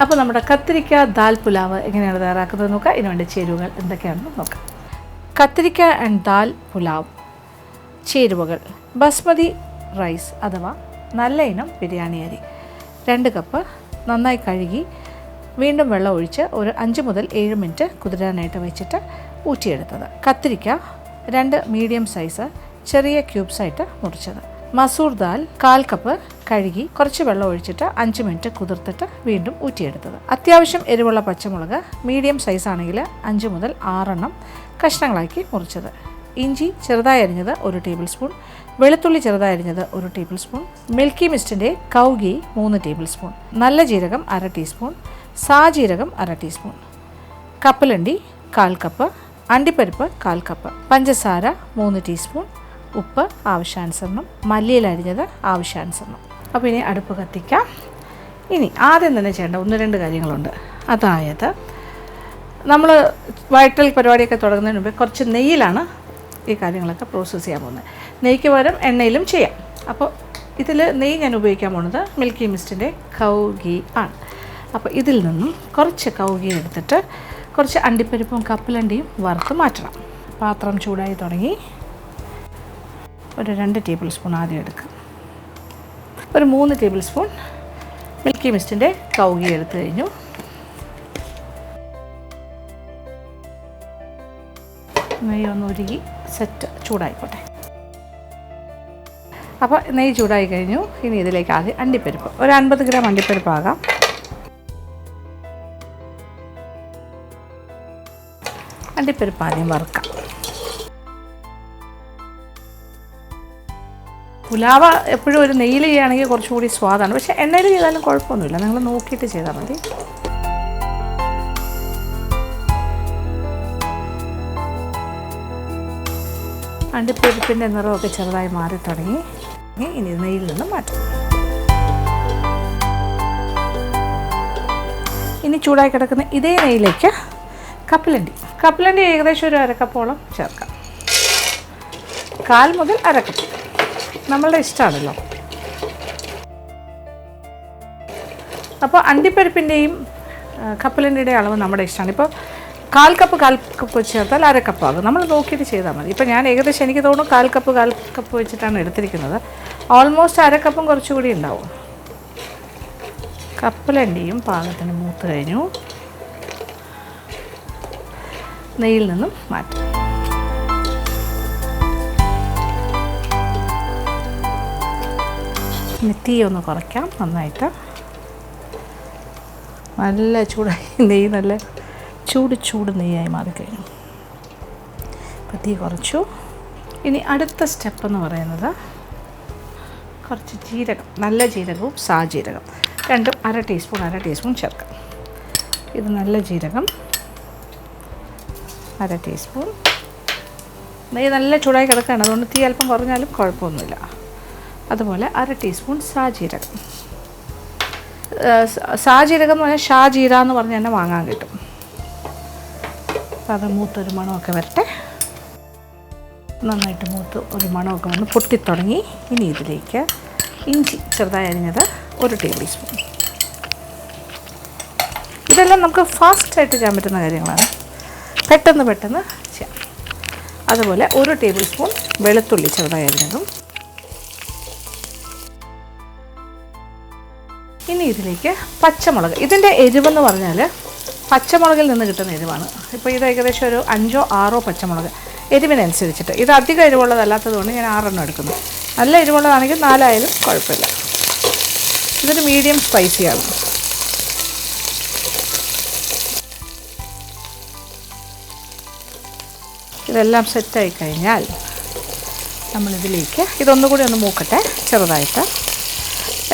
അപ്പോൾ നമ്മുടെ കത്തിരിക്ക ദാൽ പുലാവ് എങ്ങനെയാണ് തയ്യാറാക്കുന്നത് നോക്കാം. ഇതിന് വേണ്ട ചേരുവകൾ എന്തൊക്കെയാണെന്ന് നോക്കാം. കത്തിരിക്ക ആൻഡ് ദാൽ പുലാവ്. ചേരുവകൾ: ബസ്മതി റൈസ് അഥവാ നല്ല ഇനം ബിരിയാണി അരി 2 കപ്പ്, നന്നായി കഴുകി വീണ്ടും വെള്ളം ഒഴിച്ച് ഒരു 5 മുതൽ 7 മിനിറ്റ് കുതിരാനായിട്ട് വെച്ചിട്ട് ഊറ്റിയെടുത്തത്. കത്തിരിക്ക 2 മീഡിയം സൈസ് ചെറിയ ക്യൂബ്സായിട്ട് മുറിച്ചത്. മസൂർ ദാൽ 1/4 കപ്പ്, കഴുകി കുറച്ച് വെള്ളം ഒഴിച്ചിട്ട് 5 മിനിറ്റ് കുതിർത്തിട്ട് വീണ്ടും ഊറ്റിയെടുത്തത്. അത്യാവശ്യം എരിവുള്ള പച്ചമുളക് മീഡിയം സൈസ് ആണെങ്കിൽ 5 മുതൽ 6 എണ്ണം കഷ്ണങ്ങളാക്കി മുറിച്ചത്. ഇഞ്ചി ചെറുതായി അരിഞ്ഞത് 1 ടേബിൾ സ്പൂൺ, വെളുത്തുള്ളി ചെറുതായി അരിഞ്ഞത് 1 ടേബിൾ സ്പൂൺ, മിൽക്കി മിസ്റ്റിൻ്റെ കൗ ഗീ 3 ടേബിൾ സ്പൂൺ, നല്ല ജീരകം 1/2 ടീസ്പൂൺ, സാജീരകം 1/2 ടീസ്പൂൺ, കപ്പലണ്ടി 1/4 കപ്പ്, അണ്ടിപ്പരിപ്പ് 1/4 കപ്പ്, പഞ്ചസാര 3 ടീസ്പൂൺ, ഉപ്പ് ആവശ്യാനുസരണം, മല്ലിയില അരിഞ്ഞത് ആവശ്യാനുസരണം. അപ്പോൾ ഇനി അടുപ്പ് കത്തിക്കാം. ഇനി ആദ്യം തന്നെ ചെയ്യേണ്ട 1-2 കാര്യങ്ങളുണ്ട്. അതായത് നമ്മൾ വഴറ്റൽ പരിപാടിയൊക്കെ തുടങ്ങുന്നതിന് മുമ്പ് കുറച്ച് നെയ്യിലാണ് ഈ കാര്യങ്ങളൊക്കെ പ്രോസസ്സ് ചെയ്യാൻ പോകുന്നത്. നെയ്ക്ക് പകരം എണ്ണയിലും ചെയ്യാം. അപ്പോൾ ഇതിൽ നെയ്യ് ഞാൻ ഉപയോഗിക്കാൻ പോകുന്നത് മിൽക്കി മിസ്റ്റിൻ്റെ കൗ ഗീ ആണ്. അപ്പോൾ ഇതിൽ നിന്നും കുറച്ച് കൗ ഗീ എടുത്തിട്ട് കുറച്ച് അണ്ടിപ്പരിപ്പും കപ്പലണ്ടിയും വറുത്ത് മാറ്റണം. പാത്രം ചൂടായി തുടങ്ങി. ഒരു 2 ടേബിൾ സ്പൂൺ ആദ്യം എടുക്കാം. ഒരു 3 ടേബിൾ സ്പൂൺ മിൽക്കി മിസ്റ്റിൻ്റെ കൗ ഗീ എടുത്തു കഴിഞ്ഞു. നെയ്യ് ഒന്ന് ഉരുകി സെറ്റ് ചൂടായിക്കോട്ടെ. അപ്പോൾ നെയ്യ് ചൂടായി കഴിഞ്ഞു. ഇനി ഇതിലേക്ക് ആദ്യം അണ്ടിപ്പരിപ്പ് ഒരു 50 ഗ്രാം അണ്ടിപ്പരിപ്പ് ആകാം. അണ്ടിപ്പരിപ്പ് ആദ്യം വറുക്കാം. പുലാവ എപ്പോഴും ഒരു നെയ്യിൽ ചെയ്യുകയാണെങ്കിൽ കുറച്ചുകൂടി സ്വാദാണ്. പക്ഷേ എണ്ണയിൽ ചെയ്താലും കുഴപ്പമൊന്നുമില്ല, നിങ്ങൾ നോക്കിയിട്ട് ചെയ്താൽ മതി. അണ്ടിപ്പരിപ്പിൻ്റെ നിറമൊക്കെ ചെറുതായി മാറി തുടങ്ങി. ഇനി നെയ്യിൽ നിന്ന് മാറ്റാം. ഇനി ചൂടായി കിടക്കുന്ന ഇതേ നെയ്യിലേക്ക് കപ്പലണ്ടി ഏകദേശം ഒരു 1/2 കപ്പോളം ചേർക്കാം. 1/4 മുതൽ 1/2 കപ്പ് നമ്മളുടെ ഇഷ്ടമാണല്ലോ. അപ്പോൾ അണ്ടിപ്പരിപ്പിൻ്റെയും കപ്പലണ്ടിയുടെയും അളവ് നമ്മുടെ ഇഷ്ടമാണ്. ഇപ്പോൾ 1/4 കപ്പ് ചേർത്താൽ 1/2 കപ്പ് ആകും. നമ്മൾ നോക്കിയിട്ട് ചെയ്താൽ മതി. ഇപ്പോൾ ഞാൻ ഏകദേശം എനിക്ക് തോന്നുന്നു 1/4 കപ്പ് വെച്ചിട്ടാണ് എടുത്തിരിക്കുന്നത്. ഓൾമോസ്റ്റ് 1/2 കപ്പും കുറച്ചുകൂടി ഉണ്ടാവും. കപ്പലണ്ടിയും പാകത്തിന് മൂത്ത് കഴിഞ്ഞു. നെയ്യിൽ നിന്നും മാറ്റാം. ഇനി തീ ഒന്ന് കുറയ്ക്കാം നന്നായിട്ട്. നല്ല ചൂടായി നെയ്യ്, നല്ല ചൂട് നെയ്യായി മാറിക്കഴിഞ്ഞു. അപ്പോൾ തീ കുറച്ചു. ഇനി അടുത്ത സ്റ്റെപ്പ് എന്ന് പറയുന്നത് കുറച്ച് ജീരകം, നല്ല ജീരകവും സാജീരകം രണ്ടും 1/2 ടീസ്പൂൺ ചേർക്കാം. ഇത് നല്ല ജീരകം 1/2 ടീസ്പൂൺ. നെയ്യ് നല്ല ചൂടായി കിടക്കുകയാണ്, അതുകൊണ്ട് തീ അല്പം കുറഞ്ഞാലും കുഴപ്പമൊന്നുമില്ല. അതുപോലെ 1/2 ടീസ്പൂൺ സാജീരകം. സാജീരകം എന്ന് പറഞ്ഞാൽ ഷാജീര എന്ന് പറഞ്ഞ് തന്നെ വാങ്ങാൻ കിട്ടും. അപ്പോൾ അത് മൂത്തൊരു മണമൊക്കെ വരട്ടെ. നന്നായിട്ട് മൂത്ത് ഒരു മണമൊക്കെ വന്ന് പൊട്ടിത്തുടങ്ങി. ഇനി ഇതിലേക്ക് ഇഞ്ചി ചെറുതായി അരിഞ്ഞത് 1 ടേബിൾ സ്പൂൺ. ഇതെല്ലാം നമുക്ക് ഫാസ്റ്റായിട്ട് ചെയ്യാൻ പറ്റുന്ന കാര്യങ്ങളാണ്, പെട്ടെന്ന് ചെയ്യാം. അതുപോലെ 1 ടേബിൾ സ്പൂൺ വെളുത്തുള്ളി ചെറുതായി അരിഞ്ഞതും. ഇനി ഇതിലേക്ക് പച്ചമുളക്. ഇതിൻ്റെ എരിവെന്ന് പറഞ്ഞാൽ പച്ചമുളകിൽ നിന്ന് കിട്ടുന്ന എരിവാണ്. ഇപ്പോൾ ഇത് ഏകദേശം ഒരു 5-6 പച്ചമുളക് എരിവിനനുസരിച്ചിട്ട്. ഇത് അധികം എരിവുള്ളതല്ലാത്തതുകൊണ്ട് ഞാൻ 6 എണ്ണം എടുക്കുന്നു. നല്ല എരിവുള്ളതാണെങ്കിൽ 4 ആയാലും കുഴപ്പമില്ല. ഇതൊരു മീഡിയം സ്പൈസിയാണ്. ഇതെല്ലാം സെറ്റായി കഴിഞ്ഞാൽ നമ്മളിതിലേക്ക് ഇതൊന്നുകൂടി ഒന്ന് മൂക്കട്ടെ ചെറുതായിട്ട്.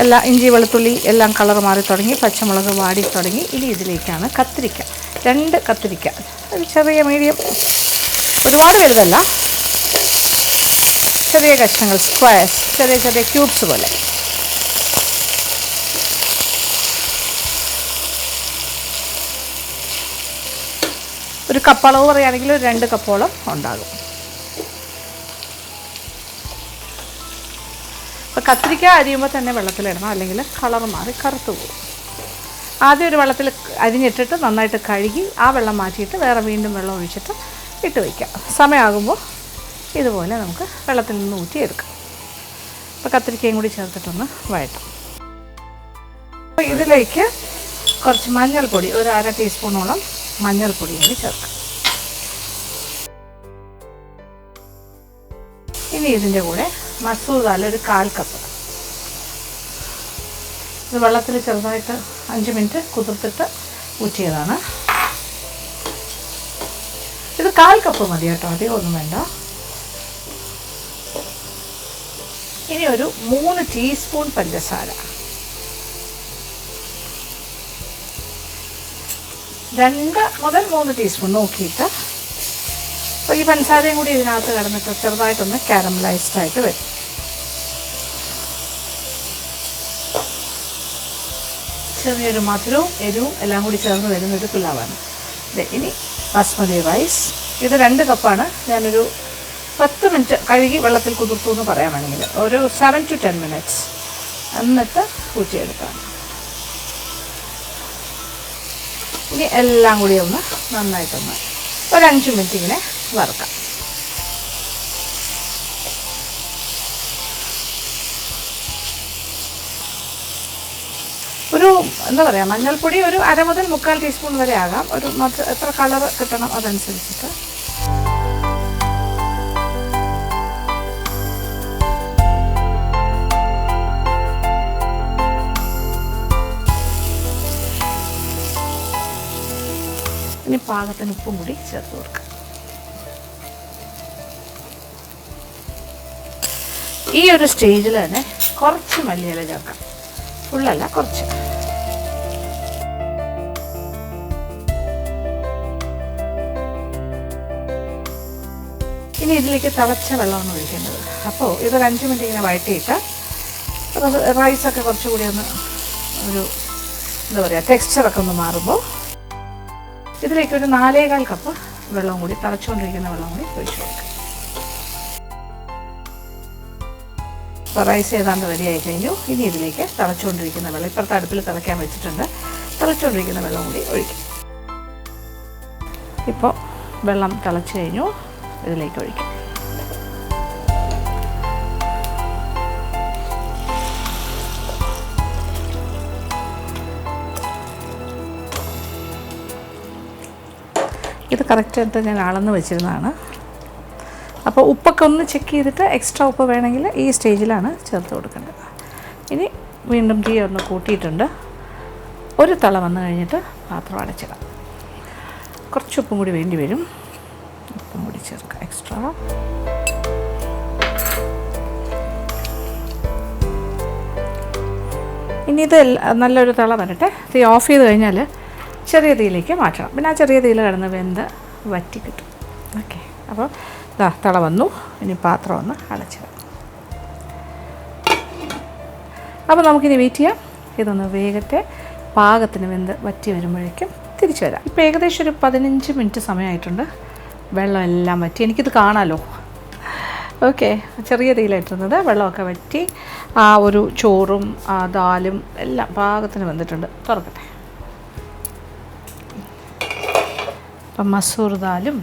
എല്ലാം ഇഞ്ചി വെളുത്തുള്ളി എല്ലാം കളർ മാറി തുടങ്ങി, പച്ചമുളക് വാടി തുടങ്ങി. ഇനി ഇതിലേക്കാണ് കത്തിരിക്ക, 2 കത്തിരിക്ക, ഒരു ചെറിയ മീഡിയം, ഒരുപാട് വലുതല്ല, ചെറിയ കഷ്ണങ്ങൾ, സ്ക്വയർസ്, ചെറിയ ക്യൂബ്സ് പോലെ. ഒരു കപ്പളവ് പറയുകയാണെങ്കിൽ ഒരു 2 കപ്പോളം ഉണ്ടാകും. അപ്പോൾ കത്തിരിക്ക അരിയുമ്പോൾ തന്നെ വെള്ളത്തിലിടണം, അല്ലെങ്കിൽ കളർ മാറി കറുത്തു പോകും. ആദ്യം ഒരു വെള്ളത്തിൽ അരിഞ്ഞിട്ടിട്ട് നന്നായിട്ട് കഴുകി ആ വെള്ളം മാറ്റിയിട്ട് വേറെ വീണ്ടും വെള്ളം ഒഴിച്ചിട്ട് ഇട്ട് വയ്ക്കാം. സമയമാകുമ്പോൾ ഇതുപോലെ നമുക്ക് വെള്ളത്തിൽ നിന്ന് ഊറ്റിയെടുക്കാം. അപ്പോൾ കത്തിരിക്കയും കൂടി ചേർത്തിട്ടൊന്ന് വഴറ്റാം. അപ്പോൾ ഇതിലേക്ക് കുറച്ച് മഞ്ഞൾപ്പൊടി, ഒരു 1/2 ടീസ്പൂണോളം മഞ്ഞൾപ്പൊടി കൂടി ചേർക്കാം. ഇനി ഇതിൻ്റെ കൂടെ മസൂർ ദാൽ ഒരു 1/4 കപ്പ്. ഇത് വെള്ളത്തിൽ ചെറുതായിട്ട് 5 മിനിറ്റ് കുതിർത്തിട്ട് ഊറ്റിയതാണ്. ഇത് 1/4 കപ്പ് മതി കേട്ടോ, അധികമൊന്നും വേണ്ട. ഇനി ഒരു 3 ടീസ്പൂൺ പഞ്ചസാര, 2 മുതൽ 3 ടീസ്പൂൺ നോക്കിയിട്ട്. അപ്പോൾ ഈ പഞ്ചസാരയും കൂടി ഇതിനകത്ത് കിടന്നിട്ട് ചെറുതായിട്ടൊന്ന് കാരമലൈസ്ഡ് ആയിട്ട് വരും. ചെറിയൊരു മധുരവും എരിവും എല്ലാം കൂടി ചേർന്ന് വരുന്നൊരു പുലാവാണ്. ഇനി ബസ്മതി റൈസ്, ഇത് 2 കപ്പാണ്. ഞാനൊരു 10 മിനിറ്റ് കഴുകി വെള്ളത്തിൽ കുതിർത്തു എന്ന് പറയാൻ വേണമെങ്കിൽ ഒരു 7 to 10 മിനിറ്റ്സ് എന്നിട്ട് ഊറ്റിയെടുക്കാം. ഇനി എല്ലാം കൂടി ഒന്ന് നന്നായിട്ടൊന്ന് ഒരു 5 മിനിറ്റ് ഇങ്ങനെ വറുക്കാം. ഒരു എന്താ പറയുക, മഞ്ഞൾപ്പൊടി ഒരു 1/2 മുതൽ 3/4 ടീസ്പൂൺ വരെ ആകാം. ഒരു എത്ര കളർ കിട്ടണം അതനുസരിച്ചിട്ട്. ഇനി പാകത്തിന് ഉപ്പും കൂടി ചേർത്ത് കൊടുക്കാം. ഈ ഒരു സ്റ്റേജിൽ തന്നെ കുറച്ച് മല്ലിയില ചേർക്കാം, ഫുള്ളല്ല, കുറച്ച്. ഇനി ഇതിലേക്ക് തിളച്ച വെള്ളമാണ് ഒഴിക്കേണ്ടത്. അപ്പോൾ ഇതൊരു 5 മിനിറ്റ് ഇങ്ങനെ വഴറ്റിയിട്ട് റൈസൊക്കെ കുറച്ചുകൂടി ഒന്ന് ഒരു എന്താ പറയുക ടെക്സ്ചറൊക്കെ ഒന്ന് മാറുമ്പോൾ ഇതിലേക്ക് ഒരു 4.25 കപ്പ് വെള്ളം കൂടി, തിളച്ചുകൊണ്ടിരിക്കുന്ന വെള്ളം കൂടി ഒഴിച്ചു കൊടുക്കാം. അപ്പോൾ റൈസ് ഏതാണ്ട് റെഡിയായി കഴിഞ്ഞു. ഇനി ഇതിലേക്ക് തിളച്ചുകൊണ്ടിരിക്കുന്ന വെള്ളം, ഇപ്പുറത്തെ അടുപ്പിൽ തിളയ്ക്കാൻ വെച്ചിട്ടുണ്ട്, തിളച്ചുകൊണ്ടിരിക്കുന്ന വെള്ളം കൂടി ഒഴിക്കും. ഇപ്പോൾ വെള്ളം തിളച്ച് കഴിഞ്ഞു, ഇതിലേക്ക് ഒഴിക്കും. ഇത് കറക്റ്റായിട്ട് ഞാൻ അളന്ന് വെച്ചിരുന്നതാണ്. അപ്പോൾ ഉപ്പൊക്കെ ഒന്ന് ചെക്ക് ചെയ്തിട്ട് എക്സ്ട്രാ ഉപ്പ് വേണമെങ്കിൽ ഈ സ്റ്റേജിലാണ് ചേർത്ത് കൊടുക്കേണ്ടത്. ഇനി വീണ്ടും തീ ഒന്ന് കൂട്ടിയിട്ടുണ്ട്. ഒരു തള വന്നു കഴിഞ്ഞിട്ട് പാത്രം അടച്ചിടാം. കുറച്ച് ഉപ്പും കൂടി വേണ്ടി വരും, ഉപ്പും കൂടി ചേർക്കാം എക്സ്ട്രാ. ഇനി ഇത് നല്ലൊരു തള വരട്ടെ. തീ ഓഫ് ചെയ്ത് കഴിഞ്ഞാൽ ചെറിയ തീയിലേക്ക് മാറ്റണം. പിന്നെ ആ ചെറിയ തീയിൽ കിടന്ന് വെന്ത് വറ്റി കിട്ടും. ഓക്കെ, അപ്പോൾ ഇതാ തള വന്നു. ഇനി പാത്രം ഒന്ന് അടച്ചിടാം. അപ്പോൾ നമുക്കിനി വെയിറ്റ് ചെയ്യാം. ഇതൊന്ന് വേഗത്തെ പാകത്തിന് വെന്ത് വറ്റി വരുമ്പോഴേക്കും തിരിച്ചു വരാം. ഇപ്പോൾ ഏകദേശം ഒരു 15 മിനിറ്റ് സമയമായിട്ടുണ്ട്. വെള്ളം എല്ലാം വറ്റി, എനിക്കിത് കാണാമല്ലോ. ഓക്കെ, ചെറിയ തീയിലിട്ടുന്നത് വെള്ളമൊക്കെ വറ്റി, ആ ഒരു ചോറും ആ ദാലും എല്ലാം പാകത്തിന് വെന്തിട്ടുണ്ട്. തുറക്കട്ടെ. അപ്പം മസൂർ ദാലും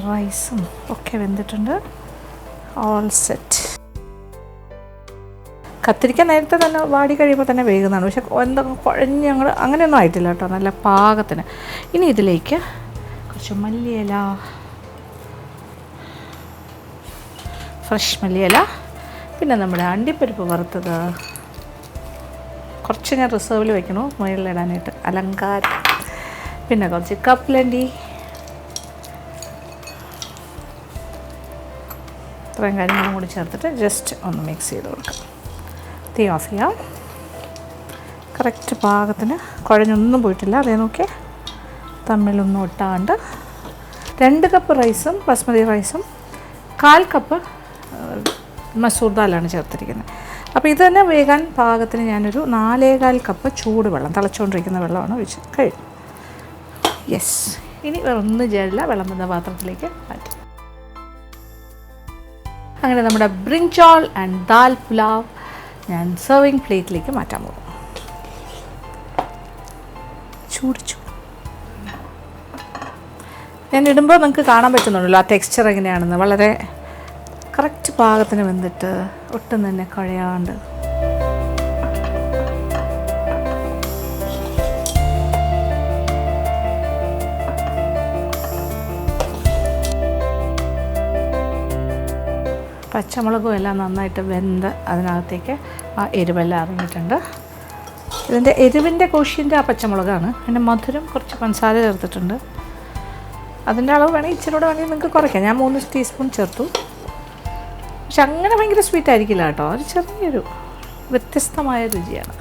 റൈസും ഒക്കെ വെന്തിട്ടുണ്ട്. All set. കത്തിരിക്ക നേരത്തെ തന്നെ വാടി കഴിയുമ്പോൾ തന്നെ വേകുന്നതാണ്, പക്ഷെ എന്തൊക്കെ കുഴഞ്ഞ് ഞങ്ങൾ അങ്ങനെയൊന്നും ആയിട്ടില്ല കേട്ടോ, നല്ല പാകത്തിന്. ഇനി ഇതിലേക്ക് കുറച്ച് മല്ലിയില, ഫ്രഷ് മല്ലിയില, പിന്നെ നമ്മുടെ അണ്ടിപ്പരിപ്പ് വറുത്തത് കുറച്ച് ഞാൻ റിസർവിൽ വയ്ക്കണു മുകളിലിടാനായിട്ട്, അലങ്കാരം. പിന്നെ കുറച്ച് കപ്പലണ്ടി, ഇത്രയും കാര്യങ്ങളും കൂടി ചേർത്തിട്ട് ജസ്റ്റ് ഒന്ന് മിക്സ് ചെയ്ത് കൊടുക്കാം. തീ ഓഫ് ചെയ്യാം. കറക്റ്റ് പാകത്തിന്, കുഴഞ്ഞൊന്നും പോയിട്ടില്ല. അതേ നോക്കിയേ, തമ്മിലൊന്നും ഒട്ടാണ്ട്. 2 കപ്പ് റൈസും ബസ്മതി റൈസും 1/4 കപ്പ് മസൂർ ദാലാണ് ചേർത്തിരിക്കുന്നത്. അപ്പോൾ ഇത് തന്നെ വേകാൻ പാകത്തിന് ഞാനൊരു 4.25 കപ്പ് ചൂട് വെള്ളം, തിളച്ചുകൊണ്ടിരിക്കുന്ന വെള്ളമാണ് ഒഴിച്ച് കഴിഞ്ഞു. യെസ്, ഇനി വേറെ ഒന്നും ചെയ്യില്ല, വെള്ളം വന്ന പാത്രത്തിലേക്ക് മാറ്റും. അങ്ങനെ നമ്മുടെ ബ്രിഞ്ചോൾ ആൻഡ് ദാൽ പുലാവ് ഞാൻ സെർവിങ് പ്ലേറ്റിലേക്ക് മാറ്റാൻ പോകും. ചൂട് ചൂട്. ഞാൻ ഇടുമ്പോൾ നിങ്ങൾക്ക് കാണാൻ പറ്റുന്നുണ്ടല്ലോ ആ ടെക്സ്ചർ എങ്ങനെയാണെന്ന്. വളരെ കറക്റ്റ് പാകത്തിന് വെന്തിട്ട് ഒട്ടും തന്നെ കുഴയാണ്ട്. പച്ചമുളകും എല്ലാം നന്നായിട്ട് വെന്ത് അതിനകത്തേക്ക് ആ എരിവെല്ലാം ഇറങ്ങിയിട്ടുണ്ട്. ഇതിൻ്റെ എരിവിൻ്റെ കോഷ്യൻ്റെ ആ പച്ചമുളകാണ്. പിന്നെ മധുരം കുറച്ച് പഞ്ചസാര ചേർത്തിട്ടുണ്ട്. അതിൻ്റെ അളവ് വേണമെങ്കിൽ ഇച്ചിരി കൂടെ വേണമെങ്കിൽ നിങ്ങൾക്ക് കുറയ്ക്കാം. ഞാൻ 3 ടീസ്പൂൺ ചേർത്തു. പക്ഷെ അങ്ങനെ ഭയങ്കര സ്വീറ്റ് ആയിരിക്കില്ല കേട്ടോ. ഒരു ചെറിയൊരു വ്യത്യസ്തമായ രുചിയാണ്.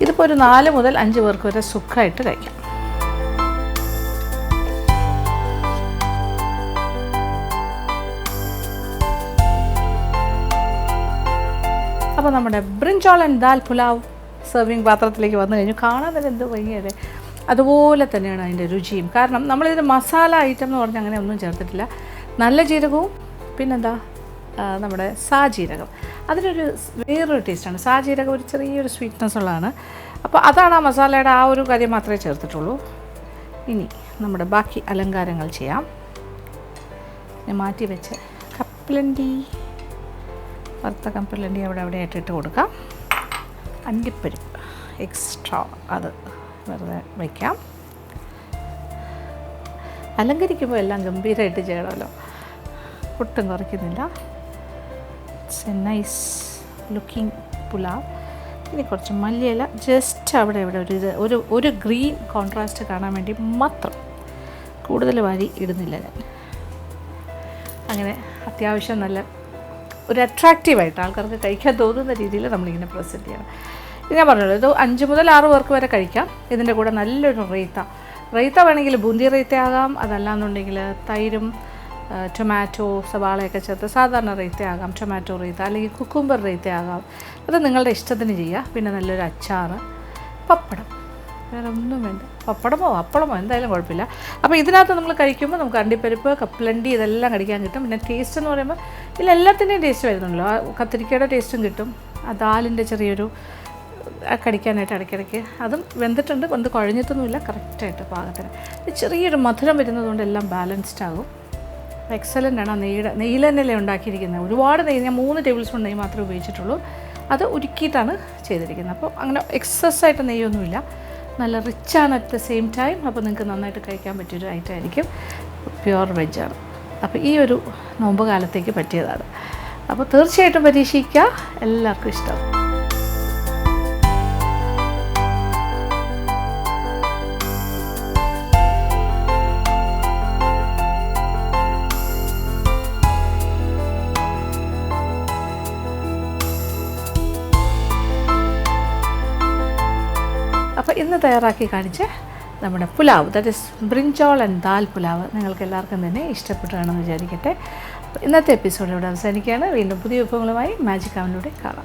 ഇതിപ്പോൾ ഒരു 4 മുതൽ 5 പേർക്ക് വരെ സുഖമായിട്ട് കഴിക്കാം. അപ്പോൾ നമ്മുടെ ബ്രിഞ്ചോൾ ആൻഡ് ദാൽ പുലാവ് സെർവിങ് പാത്രത്തിലേക്ക് വന്നു കഴിഞ്ഞു. കാണാൻ തന്നെ എന്ത് ഭംഗിയല്ലേ. അതുപോലെ തന്നെയാണ് അതിൻ്റെ രുചിയും. കാരണം നമ്മളിതിന് മസാല ഐറ്റം എന്ന് പറഞ്ഞാൽ അങ്ങനെ ഒന്നും ചേർത്തിട്ടില്ല. നല്ല ജീരകവും പിന്നെന്താ നമ്മുടെ സാജീരകം, അതിനൊരു വേറൊരു ടേസ്റ്റാണ്. സാജീരകം ഒരു ചെറിയൊരു സ്വീറ്റ്നെസ് ഉള്ളതാണ്. അപ്പോൾ അതാണ് ആ മസാലയുടെ ആ ഒരു കാര്യം മാത്രമേ ചേർത്തിട്ടുള്ളൂ. ഇനി നമ്മുടെ ബാക്കി അലങ്കാരങ്ങൾ ചെയ്യാം. ഞാൻ മാറ്റി വെച്ച് കപ്പലണ്ടി, വറുത്ത കപ്പലണ്ടി അവിടെ ഇട്ട് കൊടുക്കാം. അണ്ടിപ്പരിപ്പ് എക്സ്ട്രാ അത് വെറുതെ വയ്ക്കാം. അലങ്കരിക്കുമ്പോൾ എല്ലാം ഗംഭീരമായിട്ട് ചെയ്യണമല്ലോ, ഒട്ടും കുറയ്ക്കുന്നില്ല. It's a nice looking pulao. ഇനി കുറച്ച് മല്ലിയില ജസ്റ്റ് അവിടെ ഒരു ഗ്രീൻ കോൺട്രാസ്റ്റ് കാണാൻ വേണ്ടി മാത്രം, കൂടുതൽ വാരി ഇടുന്നില്ല ഞാൻ. അങ്ങനെ അത്യാവശ്യം നല്ല ഒരു അട്രാക്റ്റീവായിട്ട് ആൾക്കാർക്ക് കഴിക്കാൻ തോന്നുന്ന രീതിയിൽ നമ്മളിങ്ങനെ പ്രസൻറ്റ് ചെയ്യണം. ഇത് ഞാൻ പറഞ്ഞല്ലോ, ഇത് 5 മുതൽ 6 പേർക്ക് വരെ കഴിക്കാം. ഇതിൻ്റെ കൂടെ നല്ലൊരു റൈത്ത വേണമെങ്കിൽ ബൂന്തി റൈത്ത ആകാം. അതല്ലാന്നുണ്ടെങ്കിൽ തൈരും ടൊമാറ്റോ സവാളയൊക്കെ ചേർത്ത് സാധാരണ റൈത്ത ആകാം, ടൊമാറ്റോ റൈത്ത, അല്ലെങ്കിൽ കുക്കുംബർ റൈത്ത ആകാം. അത് നിങ്ങളുടെ ഇഷ്ടത്തിന് ചെയ്യുക. പിന്നെ നല്ലൊരു അച്ചാറ്, പപ്പടം, വേറെ ഒന്നും വേണ്ട. പപ്പടമോ അപ്പളമോ എന്തായാലും കുഴപ്പമില്ല. അപ്പോൾ ഇതിനകത്ത് നമ്മൾ കഴിക്കുമ്പോൾ നമുക്ക് അണ്ടിപ്പരിപ്പ്, കപ്പലണ്ടി ഇതെല്ലാം കടിക്കാൻ കിട്ടും. പിന്നെ ടേസ്റ്റ് എന്ന് പറയുമ്പോൾ ഇതിലെല്ലാത്തിൻ്റെയും ടേസ്റ്റ് വരുന്നുണ്ടല്ലോ. ആ കത്തിരിക്കയുടെ ടേസ്റ്റും കിട്ടും, ആ ദാലിൻ്റെ ചെറിയൊരു കടിക്കാനായിട്ട് ഇടയ്ക്കിടയ്ക്ക്. അതും വെന്തിട്ടുണ്ട്, കൊണ്ട് കുഴഞ്ഞിട്ടൊന്നുമില്ല, കറക്റ്റായിട്ട് പാകത്തിന്. ചെറിയൊരു മധുരം വരുന്നതുകൊണ്ട് എല്ലാം ബാലൻസ്ഡ് ആകും. എക്സലൻ്റ് ആണ്. നെയ്യിൽ തന്നെയല്ലേ ഉണ്ടാക്കിയിരിക്കുന്നത്. ഒരുപാട് നെയ്യ്, ഞാൻ 3 ടേബിൾ സ്പൂൺ നെയ്യ് മാത്രമേ ഉപയോഗിച്ചിട്ടുള്ളൂ. അത് ഉരുക്കിയിട്ടാണ് ചെയ്തിരിക്കുന്നത്. അപ്പോൾ അങ്ങനെ എക്സസ്സായിട്ട് നെയ്യൊന്നുമില്ല. നല്ല റിച്ചാണ് അറ്റ് ദ സെയിം ടൈം. അപ്പോൾ നിങ്ങൾക്ക് നന്നായിട്ട് കഴിക്കാൻ പറ്റിയൊരു ഐറ്റം ആയിരിക്കും. പ്യുവർ വെജാണ്. അപ്പോൾ ഈ ഒരു നോമ്പ് കാലത്തേക്ക് പറ്റിയതാണ്. അപ്പോൾ തീർച്ചയായിട്ടും പരീക്ഷിക്കുക, എല്ലാവർക്കും ഇഷ്ടം. അപ്പോൾ ഇന്ന് തയ്യാറാക്കി കാണിച്ച് നമ്മുടെ pulao, that is brinjal and dal pulao, നിങ്ങൾക്ക് എല്ലാവർക്കും തന്നെ ഇഷ്ടപ്പെട്ടാണെന്ന് വിചാരിക്കട്ടെ. ഇന്നത്തെ എപ്പിസോഡ് ഇവിടെ അവസാനിക്കുകയാണ്. വീണ്ടും പുതിയ വിഭവങ്ങളുമായി മാജിക് അവനിലൂടെ കാണാം.